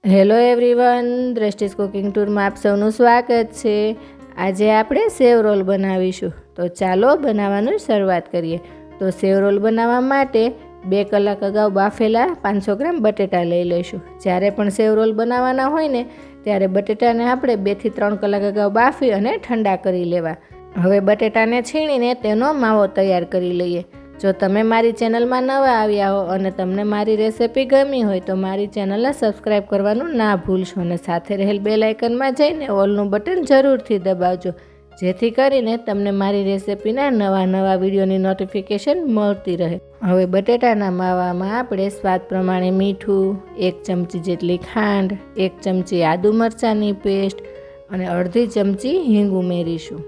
Hello everyone, દ્રષ્ટિસ cooking ટૂરમાં આપ સૌનું સ્વાગત છે। આજે આપણે સેવ રોલ બનાવીશું, તો ચાલો બનાવવાનું શરૂઆત કરીએ। તો સેવ રોલ બનાવવા માટે 2 કલાક અગાઉ બાફેલા 500 ગ્રામ બટેટા લઈ લઈશું। જ્યારે પણ સેવ રોલ બનાવવાના હોય ને ત્યારે બટેટાને આપણે 2 થી 3 કલાક અગાઉ બાફી અને ઠંડા કરી લેવા। હવે બટેટાને છીણીને તેનો માવો તૈયાર કરી લઈએ। જો તમે મારી ચેનલમાં નવા આવ્યા હો અને તમને મારી રેસિપી ગમી હોય તો મારી ચેનલને સબસ્ક્રાઈબ કરવાનું ના ભૂલશો અને સાથે રહેલ બેલ આઇકનમાં જઈને ઓલનું બટન જરૂરથી દબાવજો, જેથી કરીને તમને મારી રેસિપીના નવા વિડીયોની નોટિફિકેશન મળતી રહે। હવે બટેટાના માવામાં આપણે સ્વાદ પ્રમાણે મીઠું, 1 ચમચી જેટલી ખાંડ, 1 ચમચી આદુ મરચાંની પેસ્ટ અને અડધી ચમચી હિંગ ઉમેરીશું।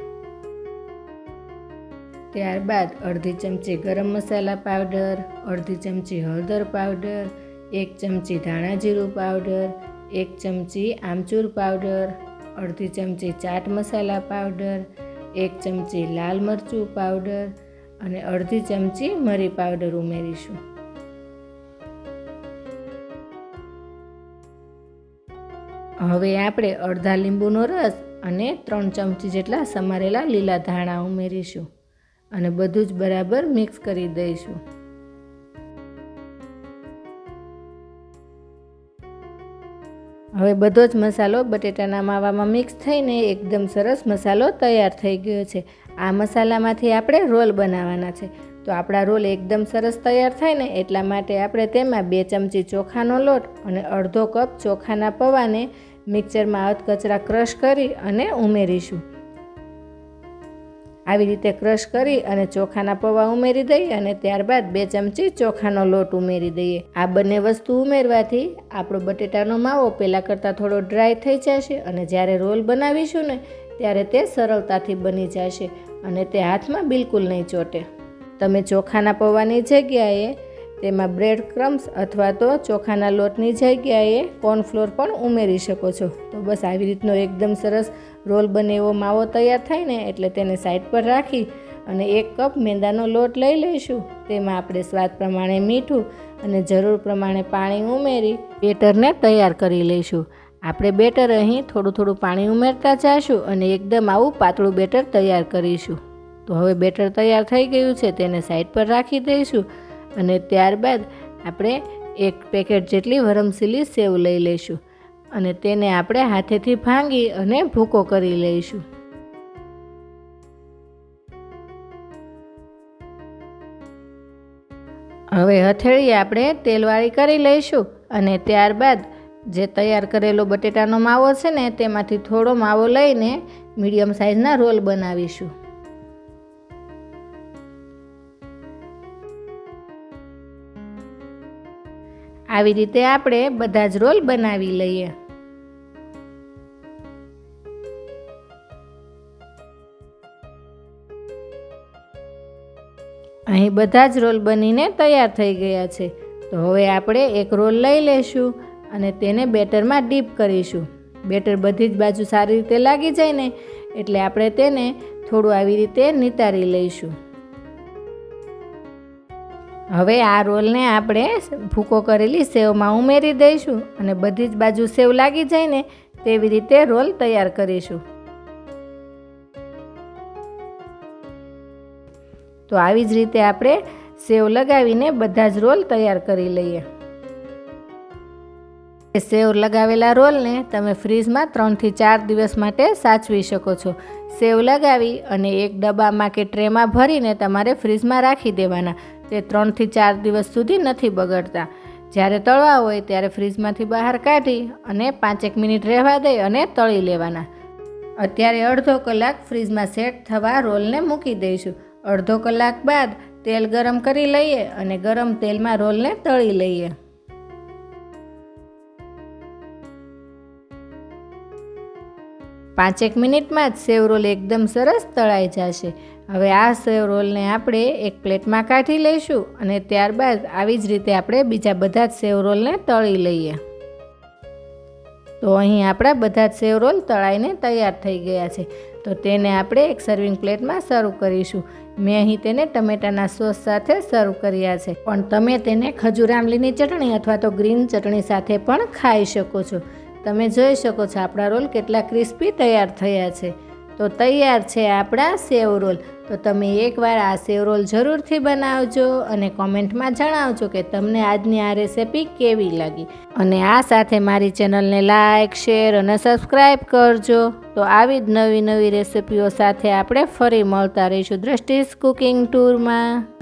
ત્યારબાદ અડધી ચમચી ગરમ મસાલા પાવડર, અડધી ચમચી હળદર પાવડર, 1 ચમચી ધાણા જીરું પાવડર, 1 ચમચી આમચૂર પાવડર, અડધી ચમચી ચાટ મસાલા પાવડર, 1 ચમચી લાલ મરચું પાવડર અને અડધી ચમચી મરી પાવડર ઉમેરીશું। હવે આપણે અડધા લીંબુનો રસ અને 3 ચમચી જેટલા સમારેલા લીલા ધાણા ઉમેરીશું અને બધું જ બરાબર મિક્સ કરી દઈશું। હવે બધો જ મસાલો બટેટાના માવામાં મિક્સ થઈને એકદમ સરસ મસાલો તૈયાર થઈ ગયો છે। આ મસાલામાંથી આપણે રોલ બનાવવાના છે। તો આપણા રોલ એકદમ સરસ તૈયાર થાય ને એટલા માટે આપણે તેમાં 2 ચમચી ચોખાનો લોટ અને અડધો કપ ચોખાના પૌવાને મિક્સરમાં અધકચરા ક્રશ કરી અને ઉમેરીશું। આવી રીતે ક્રશ કરી અને ચોખાના પૌવા ઉમેરી દઈએ અને ત્યારબાદ 2 ચમચી ચોખાનો લોટ ઉમેરી દઈએ। આ બંને વસ્તુ ઉમેરવાથી આપણો બટેટાનો માવો પહેલાં કરતાં થોડો ડ્રાય થઈ જશે અને જ્યારે રોલ બનાવીશું ને ત્યારે તે સરળતાથી બની જશે અને તે હાથમાં બિલકુલ નહીં ચોટે। તમે ચોખાના પૌવાની જગ્યાએ તેમાં બ્રેડ ક્રમ્સ અથવા તો ચોખાના લોટની જગ્યાએ કોર્નફ્લોર પણ ઉમેરી શકો છો। તો બસ આવી રીતનો એકદમ સરસ રોલ બને એવો માવો તૈયાર થાય ને એટલે તેને સાઈડ પર રાખી અને 1 કપ મેંદાનો લોટ લઈ લઈશું। તેમાં આપણે સ્વાદ પ્રમાણે મીઠું અને જરૂર પ્રમાણે પાણી ઉમેરી બેટરને તૈયાર કરી લઈશું। આપણે બેટર અહીં થોડું પાણી ઉમેરતા જઈશું અને એકદમ આવું પાતળું બેટર તૈયાર કરીશું। તો હવે બેટર તૈયાર થઈ ગયું છે, તેને સાઈડ પર રાખી દઈશું અને ત્યારબાદ આપણે 1 પેકેટ જેટલી વરમસીલી સેવ લઈ લઈશું અને તેને આપણે હાથેથી ભાંગી અને ભૂકો કરી લઈશું। હવે હથેળી આપણે તેલવાળી કરી લઈશું અને ત્યારબાદ જે તૈયાર કરેલો બટેટાનો માવો છે ને તેમાંથી થોડો માવો લઈને મીડિયમ સાઇઝના રોલ બનાવીશું। આવી રીતે આપણે બધા જ રોલ બનાવી લઈએ। અહીં બધા જ રોલ બનીને તૈયાર થઈ ગયા છે। તો હવે આપણે એક રોલ લઈ લઈશું અને તેને બેટરમાં ડીપ કરીશું। બેટર બધી જ બાજુ સારી રીતે લાગી જાય ને એટલે આપણે તેને થોડું આવી રીતે નિતારી લઈશું। હવે આ રોલને આપણે ભૂકો કરેલી સેવમાં ઉમેરી દઈશું અને બધી જ બાજુ સેવ લાગી જાય ને તેવી રીતે રોલ તૈયાર કરીશું। તો આવી જ રીતે આપણે સેવ લગાવીને બધા જ રોલ તૈયાર કરી લઈએ। સેવ લગાવેલા રોલને તમે ફ્રીજમાં 3 થી 4 દિવસ માટે સાચવી શકો છો। સેવ લગાવી અને એક ડબ્બામાં કે ટ્રેમાં ભરીને તમારે ફ્રીજમાં રાખી દેવાના। તે 3 થી 4 દિવસ સુધી નથી બગડતા। જ્યારે તળવા હોય ત્યારે ફ્રીજમાંથી બહાર કાઢી અને 5 મિનિટ રહેવા દઈ અને તળી લેવાના। અત્યારે અડધો કલાક ફ્રીજમાં સેટ થવા રોલને મૂકી દઈશું। અડધો કલાક બાદ તેલ ગરમ કરી લઈએ અને ગરમ તેલમાં રોલને તળી લઈએ। પાંચેક મિનિટમાં જ સેવ રોલ એકદમ સરસ તળાઈ જશે। હવે આ સેવ રોલને આપણે એક પ્લેટમાં કાઢી લઈશું અને ત્યારબાદ આવી જ રીતે આપણે બીજા બધા જ સેવ રોલને તળી લઈએ। તો તો અહીં આપણા બધા જ સેવ રોલ તળાઈને તૈયાર થઈ ગયા છે. તો તેને આપણે એક સર્વિંગ પ્લેટમાં સર્વ કરીશું. મેં અહીં તેને ટમેટાના સોસ સાથે સર્વ કર્યા છે, પણ તમે તેને ખજૂર આમલીની ચટણી અથવા તો ગ્રીન ચટણી સાથે પણ ખાઈ શકો છો. તમે જોઈ શકો છો આપણા રોલ કેટલા ક્રિસ્પી તૈયાર થયા છે. તો તૈયાર છે આપણા સેવ રોલ. તો તમે એકવાર આ સેવ રોલ જરૂરથી બનાવજો અને કોમેન્ટમાં જણાવજો કે તમને આજની આ રેસિપી કેવી લાગી. અને આ સાથે મારી ચેનલને લાઇક, શેર અને સબસ્ક્રાઈબ કરજો. તો આવી જ નવી નવી રેસિપીઓ સાથે આપણે ફરી મળતા રહીશું દ્રષ્ટિસ કુકિંગ ટૂરમાં.